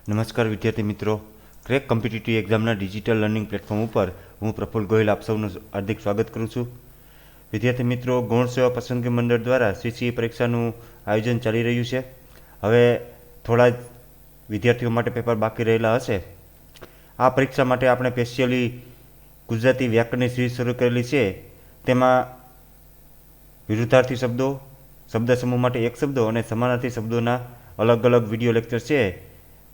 નમસ્કાર વિદ્યાર્થી મિત્રો, ક્રેક કોમ્પિટિટિવ એક્ઝામના ડિજિટલ લર્નિંગ પ્લેટફોર્મ ઉપર હું પ્રફુલ્લ ગોહિલ આપ સૌનું હાર્દિક સ્વાગત કરું છું. વિદ્યાર્થી મિત્રો, ગૌણ સેવા પસંદગી મંડળ દ્વારા સીસીઈ પરીક્ષાનું આયોજન ચાલી રહ્યું છે. હવે થોડા જ વિદ્યાર્થીઓ માટે પેપર બાકી રહેલા હશે. આ પરીક્ષા માટે આપણે સ્પેશિયલી ગુજરાતી વ્યાકરણની સિરીઝ શરૂ કરેલી છે. તેમાં વિરુદ્ધાર્થી શબ્દો, શબ્દ સમૂહ માટે એક શબ્દો અને સમાનાર્થી શબ્દોના અલગ અલગ વિડીયો લેક્ચર છે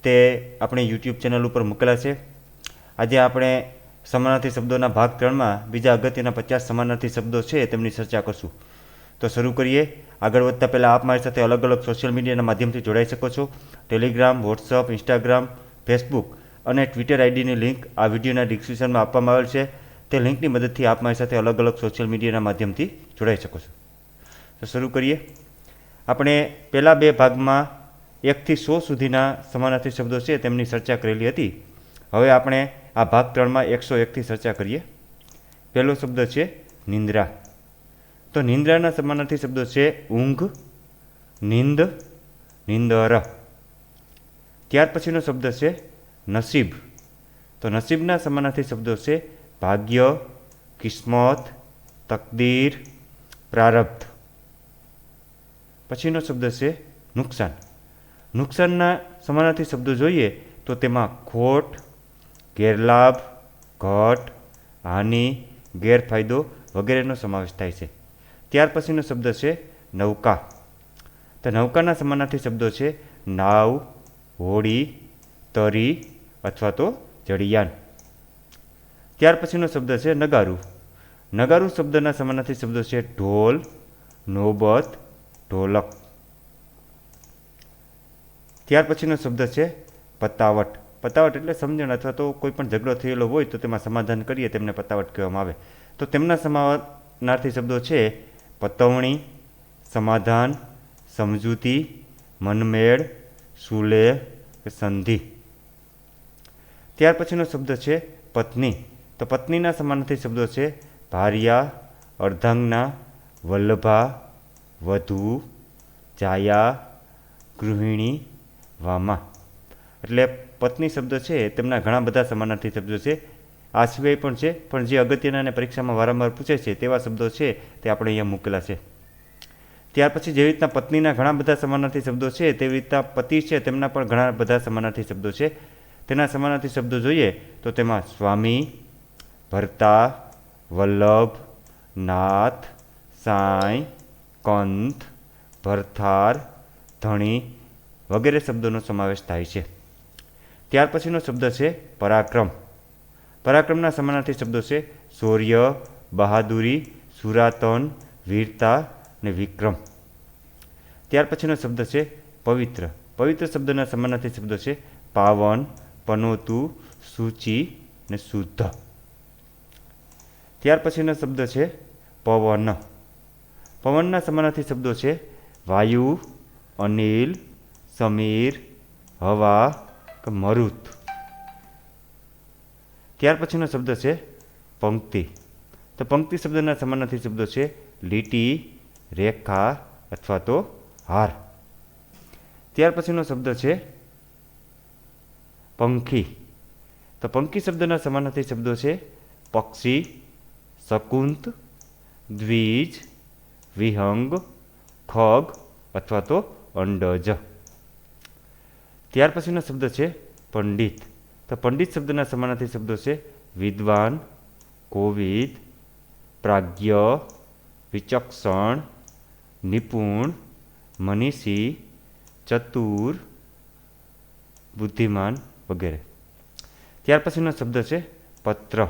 તે આપણે યુટ્યુબ ચેનલ ઉપર મૂકેલા છે. આજે આપણે સમાનાર્થી શબ્દોના ભાગ 3માં બીજા અગત્યના 50 સમાનાર્થી શબ્દો છે તેમની ચર્ચા કરશું. તો શરૂ કરીએ. આગળ વધતા પહેલાં આપ મારી સાથે અલગ અલગ સોશિયલ મીડિયાના માધ્યમથી જોડાઈ શકો છો. ટેલિગ્રામ, વોટ્સઅપ, ઇન્સ્ટાગ્રામ, ફેસબુક અને ટ્વિટર આઈડીની લિંક આ વિડીયોના ડિસ્ક્રિપ્શનમાં આપવામાં આવેલ છે. તે લિંકની મદદથી આપ મારી સાથે અલગ અલગ સોશિયલ મીડિયાના માધ્યમથી જોડાઈ શકો છો. તો શરૂ કરીએ. આપણે પહેલા બે ભાગમાં 1 થી 100 સુધીના સમાનાર્થી શબ્દો છે તેમની ચર્ચા કરેલી હતી. હવે આપણે આ ભાગ 3માં 101થી ચર્ચા કરીએ. પહેલો શબ્દ છે નિંદ્રા. તો નિંદ્રાના સમાનાર્થી શબ્દો છે ઊંઘ, નિંદ, નિંદર. ત્યાર પછીનો શબ્દ છે નસીબ. તો નસીબના સમાનાર્થી શબ્દો છે ભાગ્ય, કિસ્મત, તકદીર, પ્રારબ્ધ. પછીનો શબ્દ છે નુકસાન. નુકસાનના સમાનાર્થી શબ્દો જોઈએ તો તેમાં ખોટ, ગેરલાભ, ઘટ, હાનિ, ગેરફાયદો વગેરેનો સમાવેશ થાય છે. ત્યાર પછીનો શબ્દ છે નૌકા. તો નૌકાના સમાનાર્થી શબ્દો છે નાવ, હોડી, તરી અથવા તો જળિયાન. ત્યાર પછીનો શબ્દ છે નગારું. નગારું શબ્દના સમાનાર્થી શબ્દો છે ઢોલ, નોબત, ઢોલક. ત્યાર પછીનો શબ્દ છે પતાવટ. પતાવટ એટલે સમજણ અથવા તો કોઈ પણ ઝઘડો થયેલો હોય તો તેમાં સમાધાન કરીએ તેમને પતાવટ કહેવામાં આવે. તો તેમના સમાનાર્થી શબ્દો છે પતવણી, સમાધાન, સમજૂતી, મનમેળ, સુલેહ, સંધિ. ત્યાર પછીનો શબ્દ છે પત્ની. તો પત્નીના સમાનાર્થી શબ્દો છે ભાર્યા, અર્ધાંગના, વલ્લભા, વધુ, જાયા, ગૃહિણી, વામા. એટલે પત્ની શબ્દ છે તેમના ઘણા બધા સમાનાર્થી શબ્દો છે. આ સિવાય પણ છે, પણ જે અગત્યના અને પરીક્ષામાં વારંવાર પૂછે છે તેવા શબ્દો છે તે આપણે અહીંયા મૂકેલા છે. ત્યાર પછી જેવી રીતના પત્નીના ઘણા બધા સમાનાર્થી શબ્દો છે તેવી રીતના પતિ છે તેમના પણ ઘણા બધા સમાનાર્થી શબ્દો છે. તેના સમાનાર્થી શબ્દો જોઈએ તો તેમાં સ્વામી, ભર્તા, વલ્લભ, નાથ, સાંઈ, કંથ, ભરથાર, ધણી વગેરે શબ્દોનો સમાવેશ થાય છે. ત્યાર પછીનો શબ્દ છે પરાક્રમ. પરાક્રમના સમાનાર્થી શબ્દો છે શૌર્ય, બહાદુરી, સુરાતન, વીરતા અને વિક્રમ. ત્યાર પછીનો શબ્દ છે પવિત્ર. પવિત્ર શબ્દના સમાનાર્થી શબ્દો છે પાવન, પનોતું, સૂચિ અને શુદ્ધ. ત્યાર પછીનો શબ્દ છે પવન. પવનના સમાનાર્થી શબ્દો છે વાયુ, અનિલ, સમીર, હવા, મરુત. ત્યાર પછીનો શબ્દ છે પંક્તિ. તો પંક્તિ શબ્દના સમાનાર્થી શબ્દો છે લીટી, રેખા અથવા તો હાર. ત્યાર પછીનો શબ્દ છે પંખી. તો પંખી શબ્દના સમાનાર્થી શબ્દો છે પક્ષી, શકુંત, દ્વિજ, વિહંગ, ખગ અથવા તો અંડજ. ત્યાર પછીનો શબ્દ છે પંડિત. તો પંડિત શબ્દના સમાનાર્થી શબ્દો છે વિદ્વાન, કોવિદ, પ્રાજ્ઞ, વિચક્ષણ, નિપુણ, મનીષી, ચતુર, બુદ્ધિમાન વગેરે. ત્યાર પછીનો શબ્દ છે પત્ર.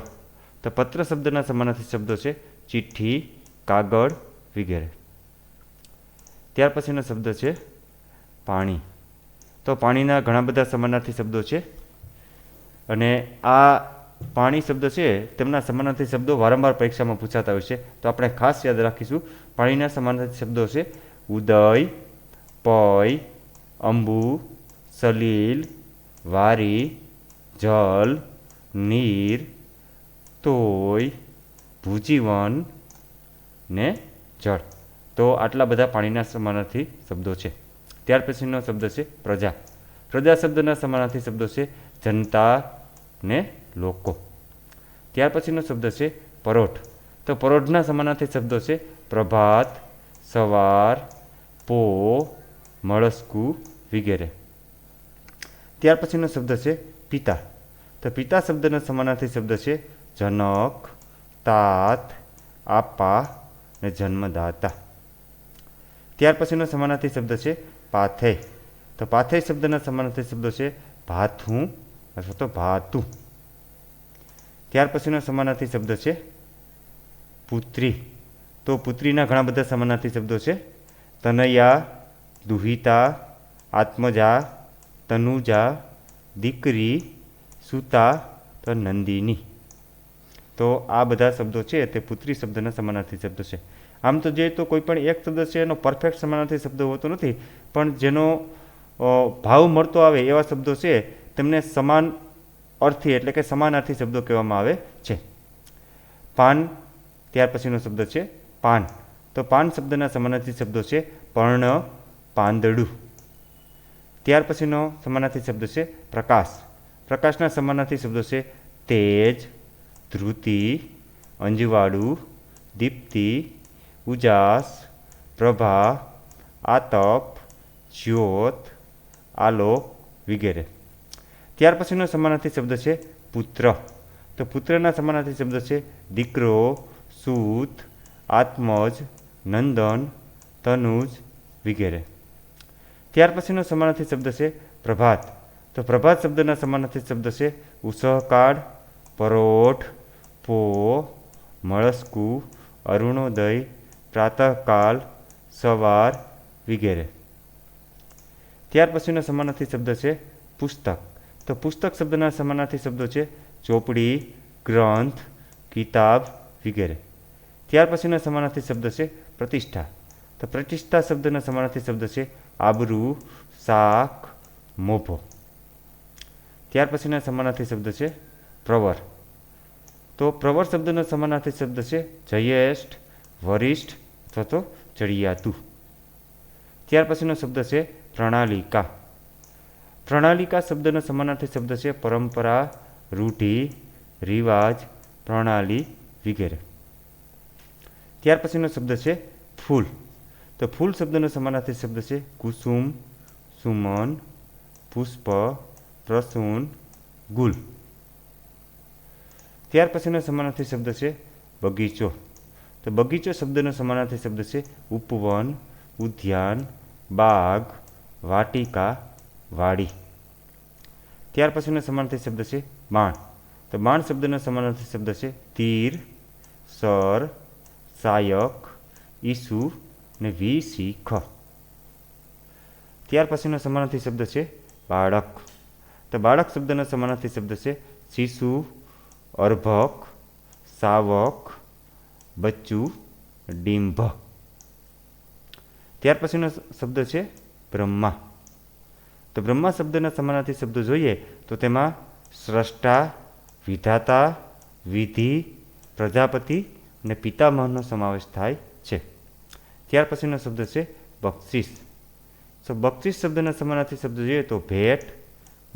તો પત્ર શબ્દના સમાનાર્થી શબ્દો છે ચિઠ્ઠી, કાગળ વગેરે. ત્યાર પછીનો શબ્દ છે પાણી. તો પાણીના ઘણા બધા સમાનાર્થી શબ્દો છે અને આ પાણી શબ્દ છે તેમના સમાનાર્થી શબ્દો વારંવાર પરીક્ષામાં પૂછાતા હોય છે. તો આપણે ખાસ યાદ રાખીશું. પાણીના સમાનાર્થી શબ્દો છે ઉદય, પય, અંબુ, સલીલ, વારી, જલ, નીર, તોય, ભૂજીવન ને જળ. તો આટલા બધા પાણીના સમાનાર્થી શબ્દો છે. ત્યાર પછીનો શબ્દ છે પ્રજા. પ્રજા શબ્દના સમાનાર્થી શબ્દો છે જનતા ને લોકો. ત્યાર પછીનો શબ્દ છે પરોઢ. તો પરોઢના સમાનાર્થી શબ્દો છે પ્રભાત, સવાર, પો, મળસ્કુ વગેરે. ત્યાર પછીનો શબ્દ છે પિતા. તો પિતા શબ્દના સમાનાર્થી શબ્દ છે જનક, તાત, આપા ને જન્મદાતા. ત્યાર પછીનો સમાનાર્થી શબ્દ છે પાથેય. તો પાથેય શબ્દના સમાનાર્થી શબ્દો છે ભાથું અથવા તો ભાતું. ત્યાર પછીનો સમાનાર્થી શબ્દ છે પુત્રી. તો પુત્રીના ઘણા બધા સમાનાર્થી શબ્દો છે તનયા, દુહિતા, આત્મજા, તનુજા, દીકરી, સુતા, તો નંદિની. તો આ બધા શબ્દો છે તે પુત્રી શબ્દના સમાનાર્થી શબ્દો છે. આમ તો જોઈએ તો કોઈ પણ એક શબ્દ છે એનો પરફેક્ટ સમાનાર્થી શબ્દ હોતો નથી, પણ જેનો ભાવ મળતો આવે એવા શબ્દો છે તેમને સમાન અર્થી એટલે કે સમાનાર્થી શબ્દો કહેવામાં આવે છે. પાન. ત્યાર પછીનો શબ્દ છે પાન. તો પાન શબ્દના સમાનાર્થી શબ્દો છે પર્ણ, પાંદડું. ત્યાર પછીનો સમાનાર્થી શબ્દ છે પ્રકાશ. પ્રકાશના સમાનાર્થી શબ્દો છે તેજ, ધ્રુતિ, અંજવાળું, દીપ્તિ, ઉજાસ, પ્રભા, આતપ, જ્યોત, આલોક વગેરે. ત્યાર પછીનો સમાનાર્થી શબ્દ છે પુત્ર. તો પુત્રના સમાનાર્થી શબ્દ છે દીકરો, સૂત, આત્મજ, નંદન, તનુજ વગેરે. ત્યાર પછીનો સમાનાર્થી શબ્દ છે પ્રભાત. તો પ્રભાત શબ્દના સમાનાર્થી શબ્દ છે ઉષઃકાળ, પરોઢ, પો, મળસ્કુ, અરુણોદય, પ્રાતઃકાલ, સવાર વગેરે. ત્યાર પછીનો સમાનાર્થી શબ્દ છે પુસ્તક. તો પુસ્તક શબ્દના સમાનાર્થી શબ્દો છે ચોપડી, ગ્રંથ, કિતાબ વગેરે. ત્યાર પછીનો સમાનાર્થી શબ્દ છે પ્રતિષ્ઠા. તો પ્રતિષ્ઠા શબ્દના સમાનાર્થી શબ્દ છે આબરૂ, શાક, મોભો. ત્યાર પછીના સમાનાર્થી શબ્દ છે પ્રવર. તો પ્રવર શબ્દનો સમાનાર્થી શબ્દ છે જયેષ્ઠ, વરિષ્ઠ અથવા તો ચડિયાતું. ત્યાર પછીનો શબ્દ છે પ્રણાલિકા. પ્રણાલિકા શબ્દનો સમાનાર્થી શબ્દ છે પરંપરા, રૂઢિ, રિવાજ, પ્રણાલી વગેરે. ત્યાર પછીનો શબ્દ છે ફૂલ. તો ફૂલ શબ્દનો સમાનાર્થી શબ્દ છે કુસુમ, સુમન, પુષ્પ, પ્રસૂન, ગુલ. ત્યાર પછીનો સમાનાર્થી શબ્દ છે બગીચો. તો બગીચો શબ્દનો સમાનાર્થી શબ્દ છે ઉપવન, ઉદ્યાન, બાગ, વાટિકા, વાડી. ત્યાર પછીનો સમાનાર્થી શબ્દ છે બાણ. તો બાણ શબ્દનો સમાનાર્થી શબ્દ છે તીર, સર, સાયક, ઈસુ ને વિશીખ. ત્યાર પછીનો સમાનાર્થી શબ્દ છે બાળક. તો બાળક શબ્દનો સમાનાર્થી શબ્દ છે શિશુ, અર્ભક, શાવક, બચ્ચું, ડિંભ. ત્યાર પછીનો શબ્દ છે બ્રહ્મા. તો બ્રહ્મા શબ્દના સમાનાર્થી શબ્દો જોઈએ તો તેમાં સ્રષ્ટા, વિધાતા, વિધિ, પ્રજાપતિ અને પિતામહનો સમાવેશ થાય છે. ત્યાર પછીનો શબ્દ છે બક્ષિસ. તો બક્ષિસ શબ્દના સમાનાર્થી શબ્દ જોઈએ તો ભેટ,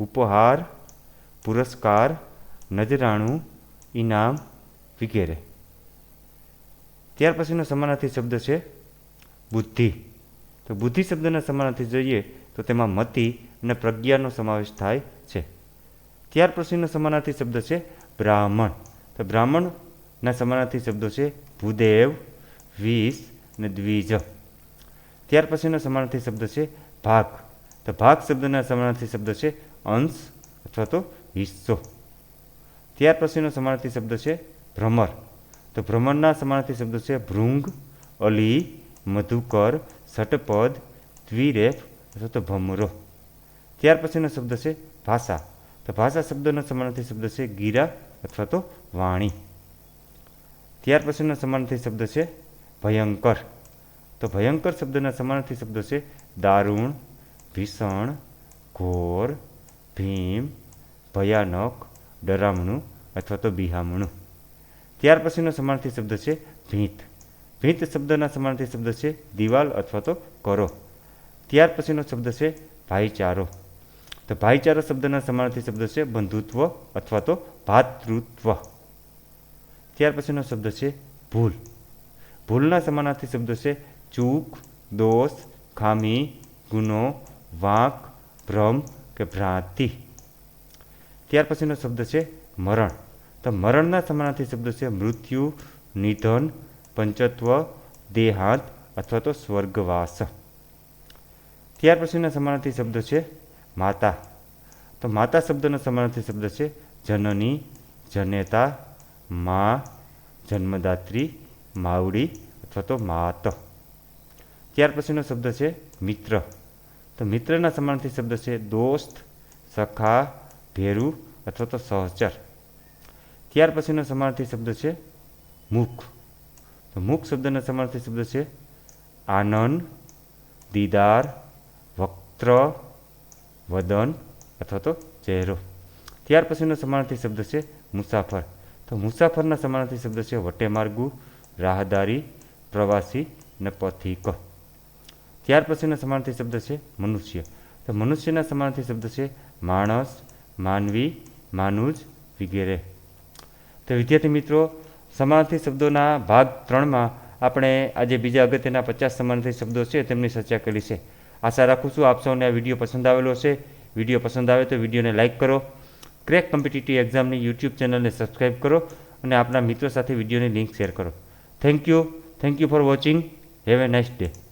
ઉપહાર, પુરસ્કાર, નજરાણું, ઇનામ વગેરે. ત્યાર પછીનો સમાનાર્થી શબ્દ છે બુદ્ધિ. તો બુદ્ધિ શબ્દના સમાનાર્થી જોઈએ તો તેમાં મતિ અને પ્રજ્ઞાનો સમાવેશ થાય છે. ત્યાર પછીનો સમાનાર્થી શબ્દ છે બ્રાહ્મણ. તો બ્રાહ્મણના સમાનાર્થી શબ્દો છે ભૂદેવ, વિષ અને દ્વિજ. ત્યાર પછીનો સમાનાર્થી શબ્દ છે ભાગ. તો ભાગ શબ્દના સમાનાર્થી શબ્દ છે અંશ અથવા તો હિસ્સો. ત્યાર પછીનો સમાનાર્થી શબ્દ છે ભ્રમર. તો ભ્રમરના સમાનાર્થી શબ્દો છે ભૃંગ, અલી, મધુકર, ષટપદ, દ્વિરેફ અથવા તો ભમરો. ત્યાર પછીનો શબ્દ છે ભાષા. તો ભાષા શબ્દનો સમાનાર્થી શબ્દ છે ગીરા અથવા તો વાણી. ત્યાર પછીનો સમાનાર્થી શબ્દ છે ભયંકર. તો ભયંકર શબ્દના સમાનાર્થી શબ્દો છે દારૂણ, ભીષણ, ઘોર, ભીમ, ભયાનક, ડરામણું અથવા તો બિહામણું. ત્યાર પછીનો સમાનાર્થી શબ્દ છે ભીંત. ભીંત શબ્દના સમાનાર્થી શબ્દ છે દિવાલ અથવા તો કરો. ત્યાર પછીનો શબ્દ છે ભાઈચારો. તો ભાઈચારા શબ્દના સમાનાર્થી શબ્દ છે બંધુત્વ અથવા તો ભાતૃત્વ. ત્યાર પછીનો શબ્દ છે ભૂલ. ભૂલના સમાનાર્થી શબ્દ છે ચૂક, દોષ, ખામી, ગુનો, વાંક, ભ્રમ કે ભ્રાંતિ. ત્યાર પછીનો શબ્દ છે મરણ. તો મરણના સમાનાર્થી શબ્દ છે મૃત્યુ, નિધન, પંચત્વ, દેહાંત અથવા તો સ્વર્ગવાસ. ત્યાર પછીના સમાનાર્થી શબ્દ છે માતા. તો માતા શબ્દનો સમાનાર્થી શબ્દ છે જનની, જનેતા, મા, જન્મદાત્રી, માવડી અથવા તો માત. ત્યાર પછીનો શબ્દ છે મિત્ર. તો મિત્રના સમાનાર્થી શબ્દ છે દોસ્ત, સખા, ભેરુ અથવા તો સહચર. ત્યાર પછીનો સમાનાર્થી શબ્દ છે મુખ. તો મુખ શબ્દના સમાનાર્થી શબ્દ છે આનંદ, દીદાર, વક્ત્ર, વદન અથવા તો ચહેરો. ત્યાર પછીનો સમાનાર્થી શબ્દ છે મુસાફર. તો મુસાફરના સમાનાર્થી શબ્દ છે વટેમાર્ગુ, રાહદારી, પ્રવાસી અને પથિક. ત્યાર પછીનો સમાનાર્થી શબ્દ છે મનુષ્ય. તો મનુષ્યના સમાનાર્થી શબ્દ છે માણસ, માનવી, માનુજ વગેરે. તો વિદ્યાર્થી મિત્રો, સમાનાર્થી શબ્દોના ભાગ 3માં આપણે આજે બીજા અગત્યના 50 સમાનાર્થી શબ્દો છે તેમની ચર્ચા કરી છે. આશા રાખું છું આપ સૌને આ વિડીયો પસંદ આવેલો હશે. વિડીયો પસંદ આવે તો વિડીયોને લાઇક કરો, ક્રેક કોમ્પિટિટિવ એક્ઝામની યુટ્યુબ ચેનલને સબસ્ક્રાઈબ કરો અને આપણા મિત્રો સાથે વિડીયોની લિંક શેર કરો. Thank you for watching. Have a nice day.